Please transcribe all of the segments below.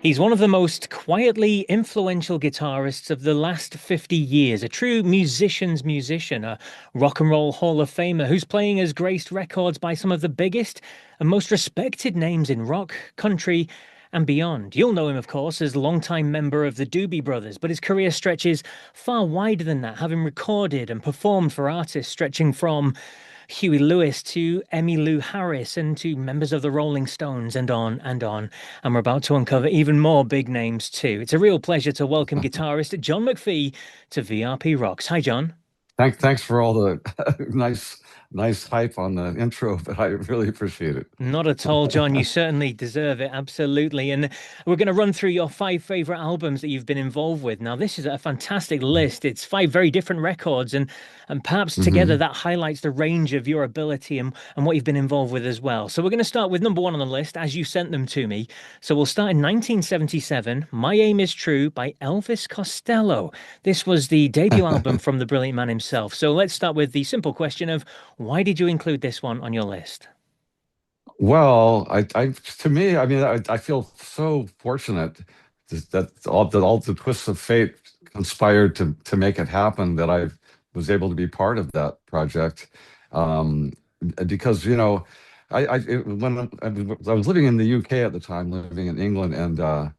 He's one of the most quietly influential guitarists of the last 50 years, a true musician's musician, a rock and roll Hall of Famer whose playing has graced records by some of the biggest and most respected names in rock, country, and beyond. You'll know him, of course, as longtime member of the Doobie Brothers, but his career stretches far wider than that, having recorded and performed for artists stretching from Huey Lewis to Emmylou Harris and to members of the Rolling Stones and on and on. And we're about to uncover even more big names too. It's a real pleasure to welcome guitarist John McFee to VRP Rocks. Hi, John. Thanks for all the nice hype on the intro, but I really appreciate it. Not at all, John. You certainly deserve it. Absolutely. And we're going to run through your five favorite albums that you've been involved with. Now, this is a fantastic list. It's five very different records, and perhaps together Hmm. that highlights the range of your ability and what you've been involved with as well. So we're going to start with number one on the list as you sent them to me. So we'll start in 1977, My Aim Is True by Elvis Costello. This was the debut album from the brilliant man himself. So let's start with the simple question of why did you include this one on your list? Well, to me, I mean, I feel so fortunate that all the twists of fate conspired to make it happen that I was able to be part of that project. Um, because when I was living in the UK at the time, living in England, and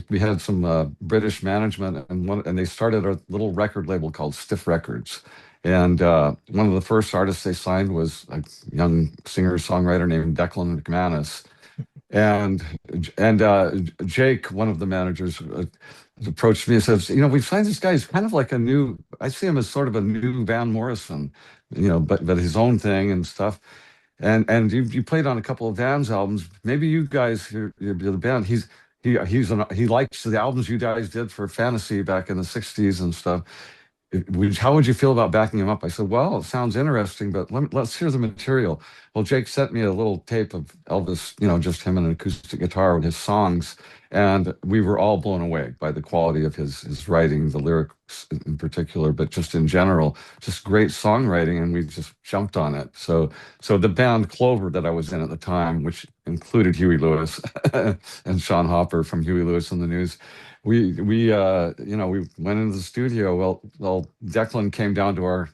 we had some British management, and they started a little record label called Stiff Records. And one of the first artists they signed was a young singer-songwriter named Declan McManus. And Jake, one of the managers, approached me and says, we've signed this guy. He's kind of like I see him as sort of a new Van Morrison, but his own thing and stuff. And you played on a couple of Van's albums. Maybe you guys, you're the band. He likes the albums you guys did for Fantasy back in the '60s and stuff. How would you feel about backing him up? I said, well, it sounds interesting, but let's hear the material. Well, Jake sent me a little tape of Elvis, just him and an acoustic guitar with his songs. And we were all blown away by the quality of his writing, the lyrics in particular, but just in general, just great songwriting. And we just jumped on it. So the band Clover that I was in at the time, which included Huey Lewis and Sean Hopper from Huey Lewis and the News, we went into the studio. Well, Declan came down to our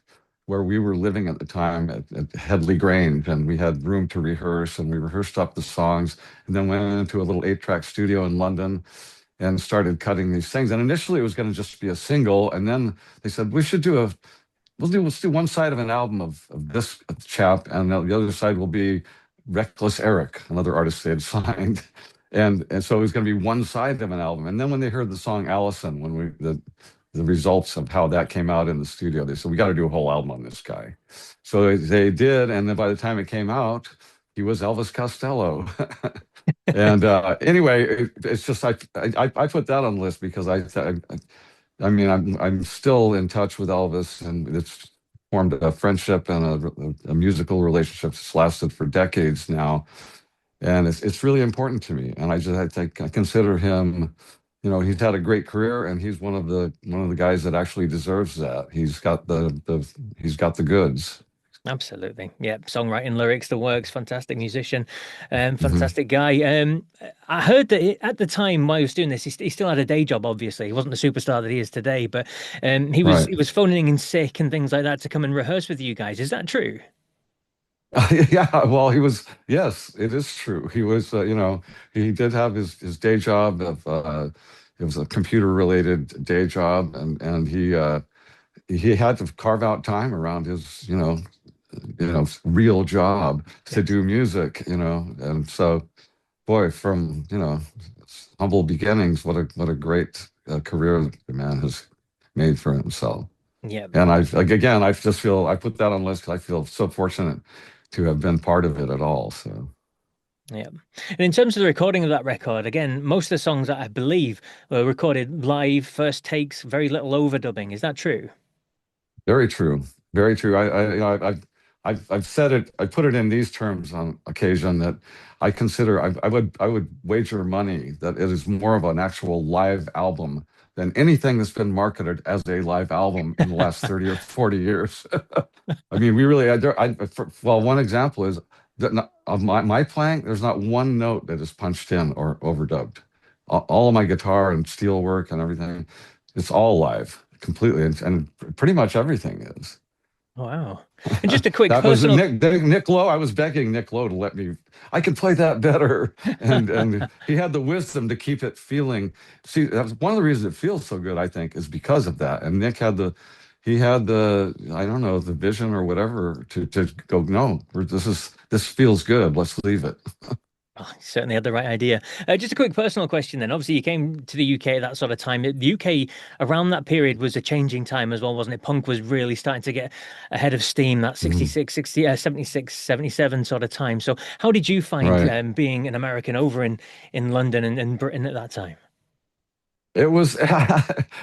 where we were living at the time at Headley Grange, and we had room to rehearse, and we rehearsed up the songs, and then went into a little 8-track studio in London and started cutting these things. And initially, it was going to just be a single, and then they said we should do let's do one side of an album of this chap, and the other side will be Reckless Eric, another artist they had signed. And so it was going to be one side of an album. And then when they heard the song Allison, the results of how that came out in the studio, they said, we got to do a whole album on this guy. So they did. And then by the time it came out, he was Elvis Costello. And anyway, it's just I put that on the list because I mean I'm still in touch with Elvis, and it's formed a friendship and a musical relationship that's lasted for decades now, and it's really important to me. And I think I consider him, he's had a great career, and he's one of the guys that actually deserves that. He's got the goods. Absolutely. Yeah. Songwriting, lyrics, the works, fantastic musician, Mhm. fantastic guy. I heard that at the time while he was doing this, he still had a day job, obviously. He wasn't the superstar that he is today, but he was Right. he was phoning in sick and things like that to come and rehearse with you guys. Is that true? Yeah, well, yes, it is true. He was, he did have his day job it was a computer related day job, and he had to carve out time around his, real job to Yes. do music, and so, boy, from, humble beginnings, what a great career the man has made for himself. Yeah. And again, I just feel I put that on the list 'cause I feel so fortunate to have been part of it at all. So Yeah. And in terms of the recording of that record, again, most of the songs I believe were recorded live, first takes, very little overdubbing. Is that true? very true, very true. I've said it. I put it in these terms on occasion that I would wager money that it is more of an actual live album than anything that's been marketed as a live album in the last 30 or 40 years. I mean, we really, well, one example is that of my playing, there's not one note that is punched in or overdubbed. all of my guitar and steel work and everything, it's all live completely, and pretty much everything is. Wow. And just a quick That was personal. Nick Lowe. I was begging Nick Lowe to let me. I could play that better, and he had the wisdom to keep it feeling. See, that was one of the reasons it feels so good. I think is because of that. And Nick had he had the, I don't know, the vision or whatever to go. No, this feels good. Let's leave it. Oh, you certainly had the right idea. Just a quick personal question then. Obviously, you came to the UK at that sort of time. The UK around that period was a changing time as well, wasn't it? Punk was really starting to get ahead of steam, that Mhm. 66, 60, 76, 77 sort of time. So how did you find Right. being an American over in London and Britain at that time? It was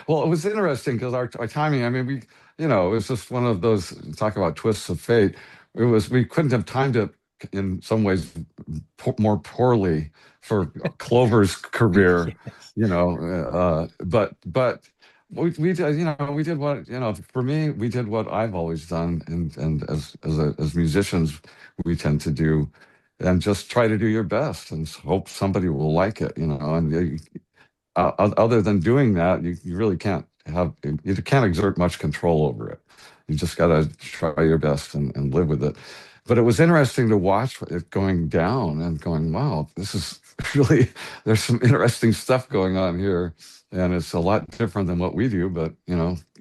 well, it was interesting because our timing. I mean, it was just one of those, talk about twists of fate. We couldn't have timed it in some ways more poorly for Clover's career, Yes. but we did, we did what, for me, we did what I've always done, and as musicians, we tend to do, and just try to do your best and hope somebody will like it, and other than doing that, you really you can't exert much control over it. You just got to try your best and live with it. But it was interesting to watch it going down and going, wow, this is really, there's some interesting stuff going on here. And it's a lot different than what we do, but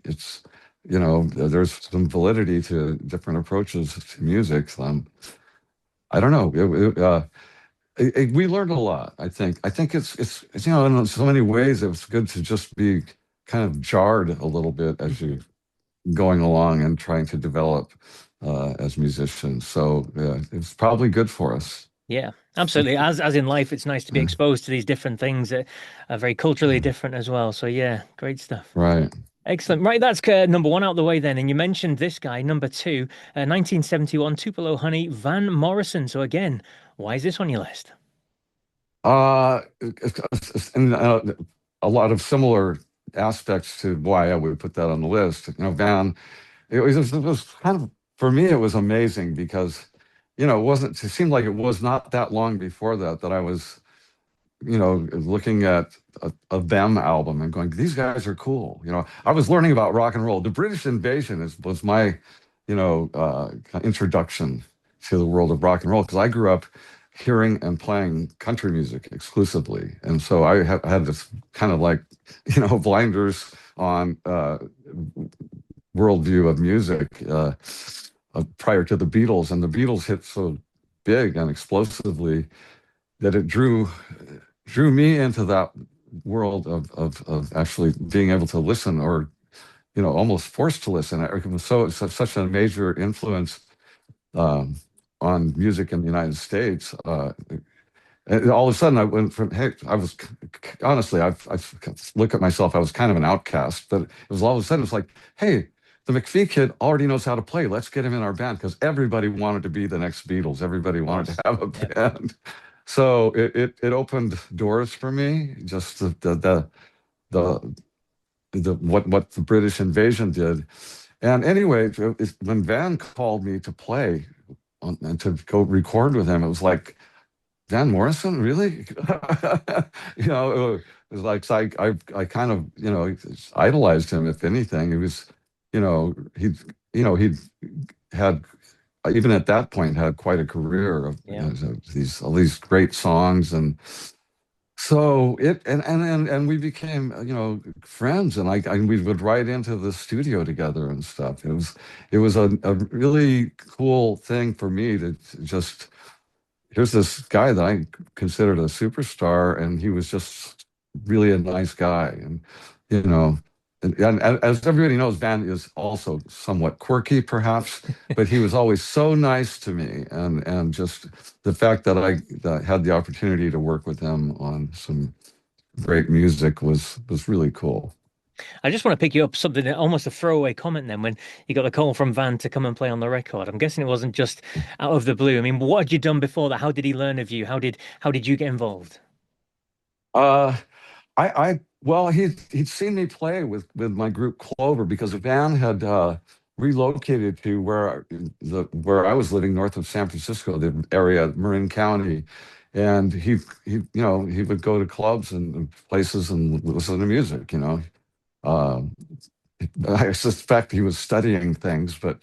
it's, there's some validity to different approaches to music. I don't know. We learned a lot. I think it's in so many ways it was good to just be kind of jarred a little bit as you going along and trying to develop as musicians. So it's probably good for us. Yeah, absolutely. As in life, it's nice to be Yeah. exposed to these different things that are very culturally different as well. So yeah, great stuff. Right. Excellent. Right, that's number one out the way then. And you mentioned this guy, number two, 1971, Tupelo Honey, Van Morrison. So again, why is this on your list? And a lot of similar aspects to why I would put that on the list. Van, it was kind of, for me, it was amazing because, it seemed like it was not that long before that I was, looking at a them album and going, these guys are cool. I was learning about rock and roll. The British Invasion was my, introduction to the world of rock and roll because I grew up hearing and playing country music exclusively, and so I had this kind of like, blinders on worldview of music prior to the Beatles, and the Beatles hit so big and explosively that it drew me into that world of actually being able to listen, or almost forced to listen. It was such a major influence um, on music in the United States. And all of a sudden, I went from, hey, I was honestly, I look at myself, I was kind of an outcast, but it was all of a sudden, it's like, hey, the McFee kid already knows how to play. Let's get him in our band, because everybody wanted to be the next Beatles. Everybody Of wanted to course. have a Yeah. band. So it opened doors for me. Just the what the British invasion did. And anyway, when Van called me to play and to go record with him, it was like, Van Morrison, really? It was like, so I kind of, idolized him. If anything, he was, he'd had, even at that point, had quite a career of, Yeah. these all these great songs. And so and we became, friends, and we would write into the studio together and stuff. It was a really cool thing for me to just, here's this guy that I considered a superstar, and he was just really a nice guy. And, you know, and as everybody knows, Van is also somewhat quirky, perhaps, but he was always so nice to me. And just the fact that that had the opportunity to work with him on some great music was really cool. I just want to pick you up something, almost a throwaway comment then when you got the call from Van to come and play on the record. I'm guessing it wasn't just out of the blue. I mean, what had you done before that? How did he learn of you? How did you get involved? Uh, well, he'd seen me play with my group Clover, because Van had relocated to where I was living, north of San Francisco, the area, Marin County, and he would go to clubs and places and listen to music. Um, I suspect he was studying things, but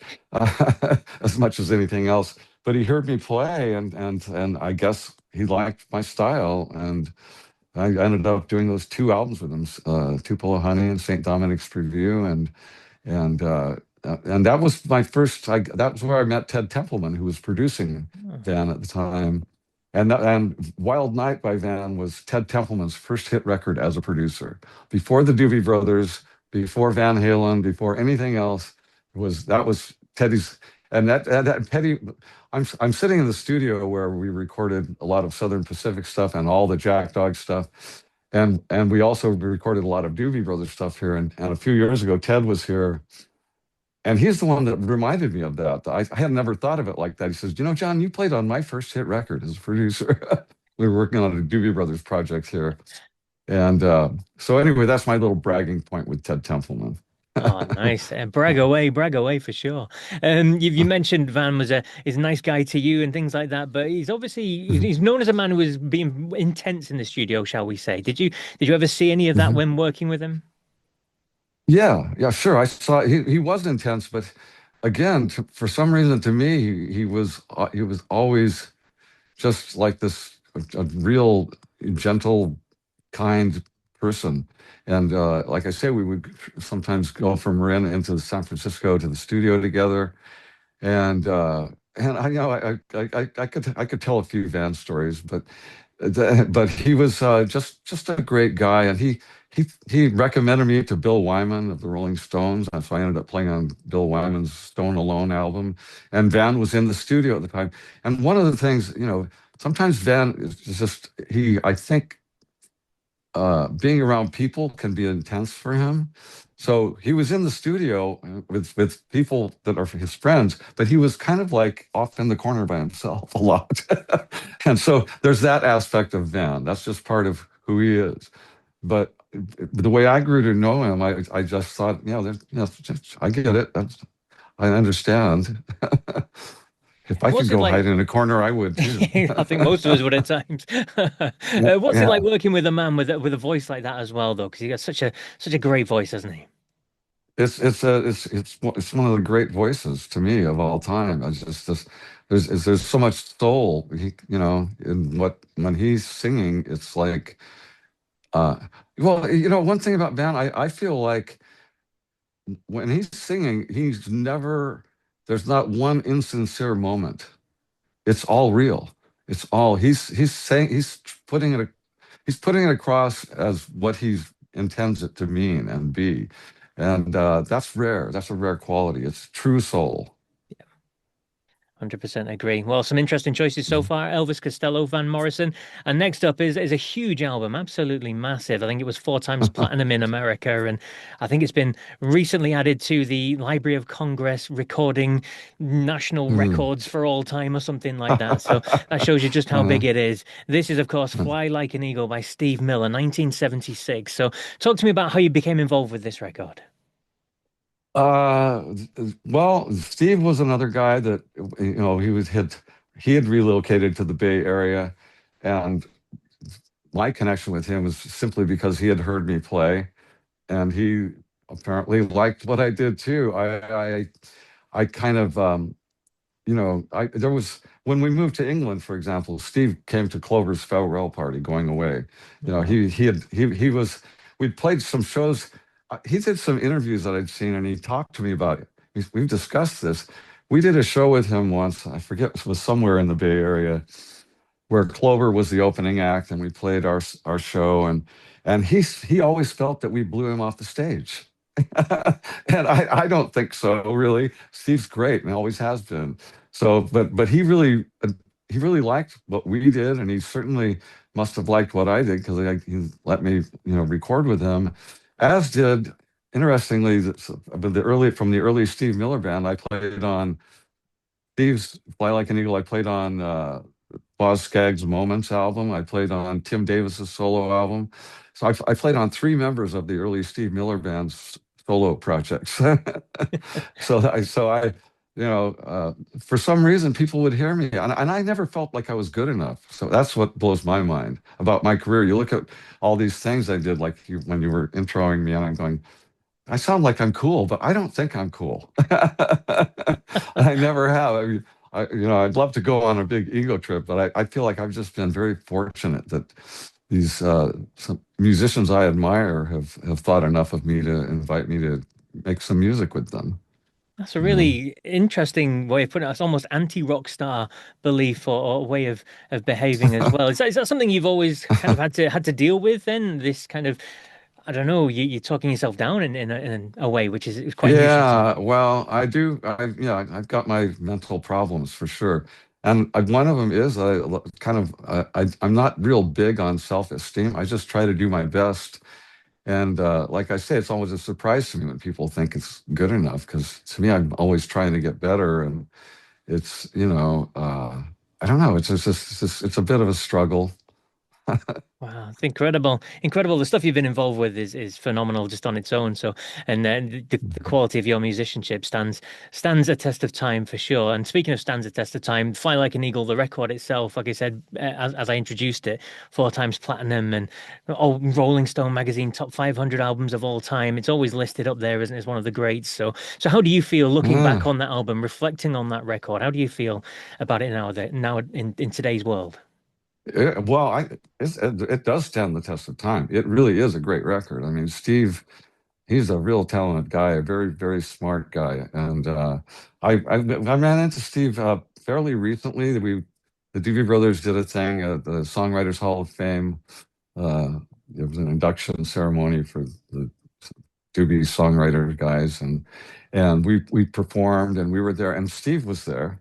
as much as anything else. But he heard me play, and I guess he liked my style, and I ended up doing those two albums with him, Tupelo Honey and St. Dominic's Review, and that was my first. That was where I met Ted Templeman, who was producing Oh, Van at the time, and Wild Night by Van was Ted Templeman's first hit record as a producer. Before the Doobie Brothers, before Van Halen, before anything else, that was Teddy's. And that Teddy, I'm sitting in the studio where we recorded a lot of Southern Pacific stuff and all the Jack Dog stuff. And we also recorded a lot of Doobie Brothers stuff here. And a few years ago, Ted was here, and he's the one that reminded me of that. I had never thought of it like that. He says, John, you played on my first hit record as a producer. We were working on a Doobie Brothers project here. And so anyway, that's my little bragging point with Ted Templeman. oh, nice. Brag away for sure. You mentioned Van was a is a nice guy to you and things like that, but he's obviously Mhm. he's known as a man who was being intense in the studio, shall we say? Did you ever see any of that Mhm. when working with him? Yeah, yeah, sure. I saw he was intense, but again, for some reason, to me, he was always just like this a real gentle, kind person. And like I say, we would sometimes go from Marin into San Francisco to the studio together. And I I could tell a few Van stories, but he was just a great guy, and he recommended me to Bill Wyman of the Rolling Stones, and so I ended up playing on Bill Wyman's Stone Alone album, and Van was in the studio at the time. And one of the things, sometimes Van is just I think being around people can be intense for him. So he was in the studio with people that are his friends, but he was kind of like off in the corner by himself a lot. And so there's that aspect of Van. That's just part of who he is. But the way I grew to know him, I just thought, I get it. I understand. If I What's could it go like? hide in a corner, I would too. I think most of us would at times. What's it like Yeah. working with a man with a voice like that as well, though? Because he got such a great voice, hasn't he? It's one of the great voices to me of all time. I just there's so much soul in what when he's singing. It's like uh well, one thing about Van, I feel like when he's singing, there's not one insincere moment. It's all real. It's all he's saying, he's putting it across as what he intends it to mean and be. And that's rare. That's a rare quality. It's true soul. 100% agree. Well, some interesting choices so far. Elvis Costello, Van Morrison. And next up is a huge album, absolutely massive. I think it was 4 times platinum in America. And I think it's been recently added to the Library of Congress recording national Hmm. records for all time or something like that. So that shows you just how big it is. This is, of course, Fly Like an Eagle by Steve Miller, 1976. So talk to me about how you became involved with this record. Uh, well, Steve was another guy that he had relocated to the Bay Area, and my connection with him was simply because he had heard me play, and he apparently liked what I did too. I kind of I there was when we moved to England, for example, Steve came to Clover's farewell party going away. Wow. He was we'd played some shows. He did some interviews that I'd seen, and he talked to me about it. We've discussed this. We did a show with him once. I forget, it was somewhere in the Bay Area where Clover was the opening act, and we played our show, and he always felt that we blew him off the stage. And I don't think so, really. Steve's great and always has been. So, but he really liked what we did, and he certainly must have liked what I did because he let me, record with him, as did, interestingly, from the early Steve Miller Band. I played on Steve's Fly Like an Eagle. I played on Boz Scaggs' Moments album. I played on Tim Davis's solo album. So I played on three members of the early Steve Miller Band's solo projects. So I for some reason people would hear me, and I never felt like I was good enough. So that's what blows my mind about my career. You look at all these things I did, like when you were introing me, and I'm going, I sound like I'm cool, but I don't think I'm cool. I never have. I mean, I'd love to go on a big ego trip, but I feel like I've just been very fortunate that these some musicians I admire have thought enough of me to invite me to make some music with them. That's a You know? really interesting way of putting it. It's almost anti-rock star belief or way of behaving as well. Is that something you've always kind of had to deal with then? This kind of, I don't know, you're talking yourself down in a way, which is quite unusual to me. Yeah, well, I do. I've got my mental problems for sure, and one of them is I'm not real big on self-esteem. I just try to do my best, and like I say, it's always a surprise to me when people think it's good enough, because to me, I'm always trying to get better, and it's I don't know. It's a bit of a struggle. Wow, it's incredible. Incredible. The stuff you've been involved with is phenomenal just on its own. So, and the quality of your musicianship stands a test of time for sure. And speaking of stands a test of time, Fly Like an Eagle, the record itself, like I said, as I introduced it, 4 times platinum and oh, Rolling Stone magazine top 500 albums of all time. It's always listed up there, isn't it, as one of the greats. So how do you feel looking back Yeah. on that album, reflecting on that record? How do you feel about it now in today's world? Well, it does stand the test of time. It really is a great record. I mean, Steve, he's a real talented guy, a very, very smart guy. And I ran into Steve fairly recently. The Doobie Brothers did a thing at the Songwriters Hall of Fame. Uh, it was an induction ceremony for the Doobie songwriter guys, and we performed, and we were there, and Steve was there.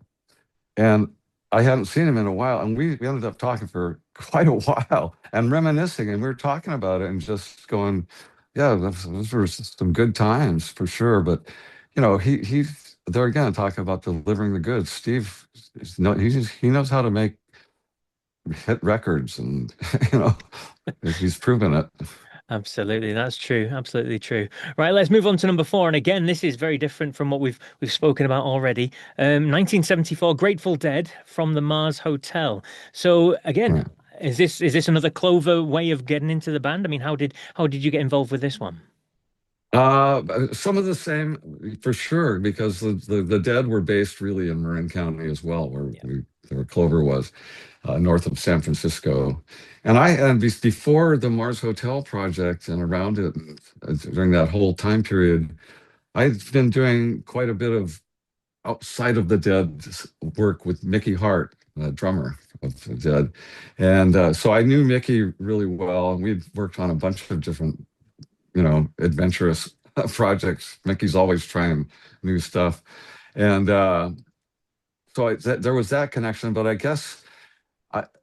And I hadn't seen him in a while, and we ended up talking for quite a while and reminiscing, and we were talking about it and just going, yeah, those were some good times for sure. But he's there again talking about delivering the goods. Steve, he knows how to make hit records, and you know he's proven it. Absolutely, that's true. Absolutely true. Right, let's move on to number four. And again, this is very different from what we've spoken about already. 1974, Grateful Dead from the Mars Hotel. So again, Right. is this another Clover way of getting into the band? I mean, how did you get involved with this one? Some of the same for sure, because the Dead were based really in Marin County as well, Yeah. where Clover was, north of San Francisco. Before the Mars Hotel project and around it, during that whole time period, I've been doing quite a bit of outside of the Dead work with Mickey Hart, drummer of the Dead, and so I knew Mickey really well, and we'd worked on a bunch of different adventurous projects. Mickey's always trying new stuff. And there was that connection. But I guess,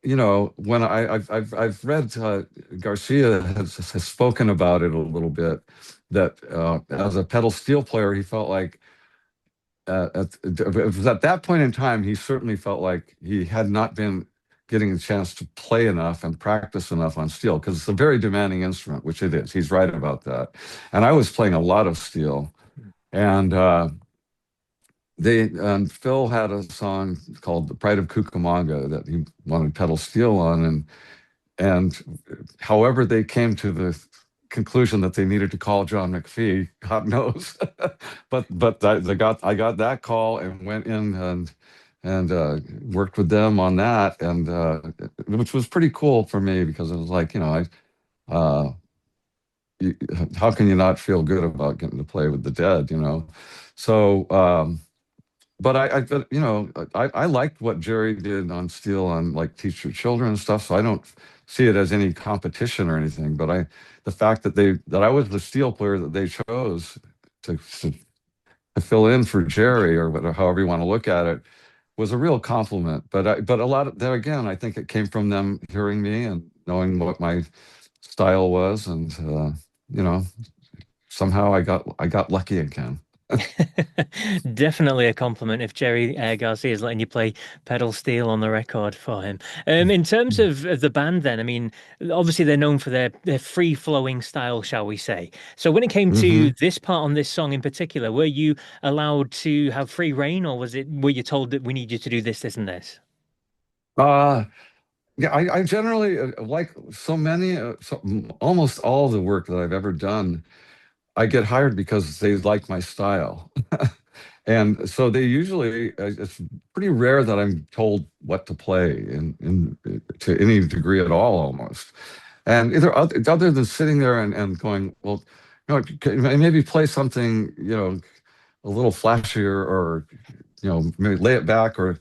when I've read Garcia has spoken about it a little bit, that as a pedal steel player, he felt like it was at that point in time, he certainly felt like he had not been getting a chance to play enough and practice enough on steel, because it's a very demanding instrument, which it is. He's right about that. And I was playing a lot of steel, and Phil had a song called "The Pride of Cucamonga" that he wanted pedal steel on, and however they came to the conclusion that they needed to call John McFee, God knows. But I got that call and went in and worked with them on that, and which was pretty cool for me, because it was like, uh, you, how can you not feel good about getting to play with the Dead, So but I liked what Jerry did on steel, on like Teach Your Children and stuff. So I don't see it as any competition or anything. But the fact that I was the steel player that they chose to fill in for Jerry, or whatever, however you want to look at it, was a real compliment. But a lot of there again, I think it came from them hearing me and knowing what my style was, and you know, somehow I got lucky again. Definitely a compliment if Jerry Garcia is letting you play pedal steel on the record for him. In terms of the band, then, I mean, obviously they're known for their free-flowing style, shall we say. So when it came to Hmm. this part on this song in particular, were you allowed to have free reign, or were you told that we need you to do this, this, and this? Uh, yeah, I generally like so many, almost all the work that I've ever done. I get hired because they like my style. And so they usually, it's pretty rare that I'm told what to play to any degree at all, almost. And either other than sitting there and going, well, maybe play something, a little flashier, or, maybe lay it back, or,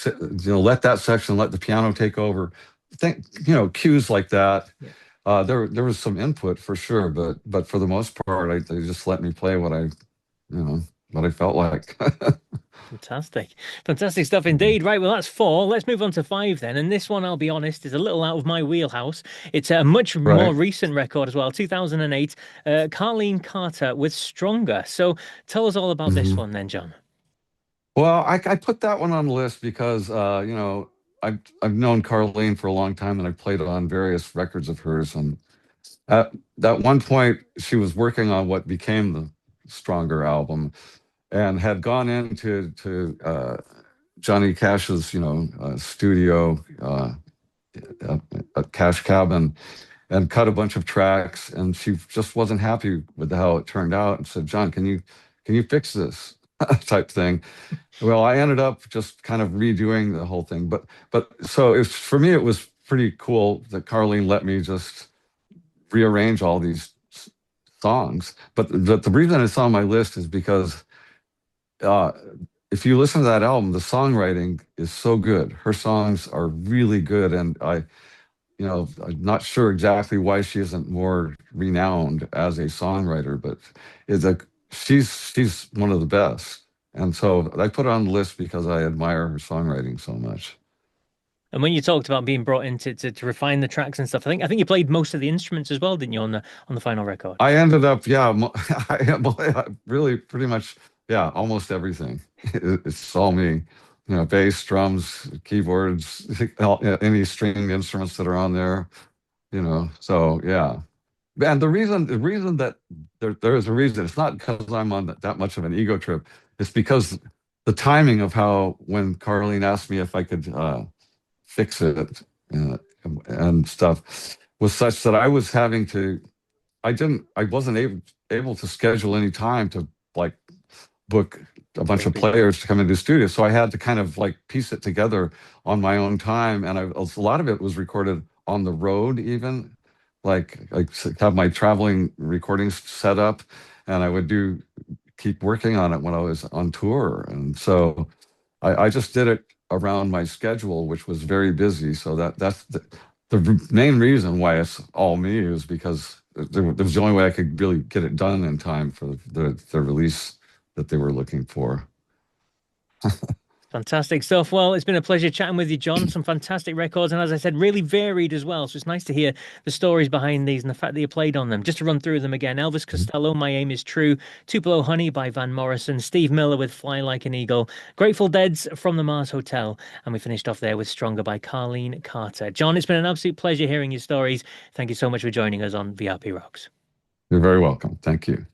let that section, let the piano take over. Think, cues like that. Yeah. There was some input for sure, but for the most part, they just let me play you know, what I felt like. Fantastic. Fantastic stuff indeed. Right, well, that's four. Let's move on to five then. And this one, I'll be honest, is a little out of my wheelhouse. It's a much more Right. recent record as well, 2008, Carlene Carter with Stronger. So tell us all about this Mhm. one then, John. Well, I put that one on the list because I've known Carlene for a long time, and I played on various records of hers. And at that one point, she was working on what became the Stronger album, and had gone into to Johnny Cash's studio, a Cash cabin, and cut a bunch of tracks. And she just wasn't happy with how it turned out, and said, "John, can you fix this?" type thing. Well, I ended up just kind of redoing the whole thing. But so it's for me, it was pretty cool that Carlene let me just rearrange all these songs. But the reason it's on my list is because uh, if you listen to that album, the songwriting is so good. Her songs are really good, and I'm not sure exactly why she isn't more renowned as a songwriter, but is a she's one of the best. And so I put her on the list because I admire her songwriting so much. And when you talked about being brought in to refine the tracks and stuff, I think you played most of the instruments as well, didn't you, on the final record? I ended up, yeah, really pretty much, yeah, almost everything. It's all me, bass, drums, keyboards, any stringed instruments that are on there, So yeah. And the reason that there is a reason. It's not because I'm on that much of an ego trip. It's because the timing of how when Carlene asked me if I could fix it, uh, and stuff, was such that I wasn't able to schedule any time to, like, book a bunch Bring of people in. players to come into the studio. So I had to kind of like piece it together on my own time. And a lot of it was recorded on the road, even like I have my traveling recordings set up, and I would keep working on it when I was on tour. And so I just did it around my schedule, which was very busy. So that's the main reason why it's all me, is because there was the only way I could really get it done in time for the release that they were looking for. Fantastic stuff. Well, it's been a pleasure chatting with you, John. Some fantastic records, and as I said, really varied as well. So it's nice to hear the stories behind these and the fact that you played on them. Just to run through them again: Elvis Costello, "My Aim Is True," "Tupelo Honey" by Van Morrison, Steve Miller with "Fly Like an Eagle," Grateful Dead's "From the Mars Hotel," and we finished off there with "Stronger" by Carlene Carter. John, it's been an absolute pleasure hearing your stories. Thank you so much for joining us on VRP Rocks. You're very welcome. Thank you.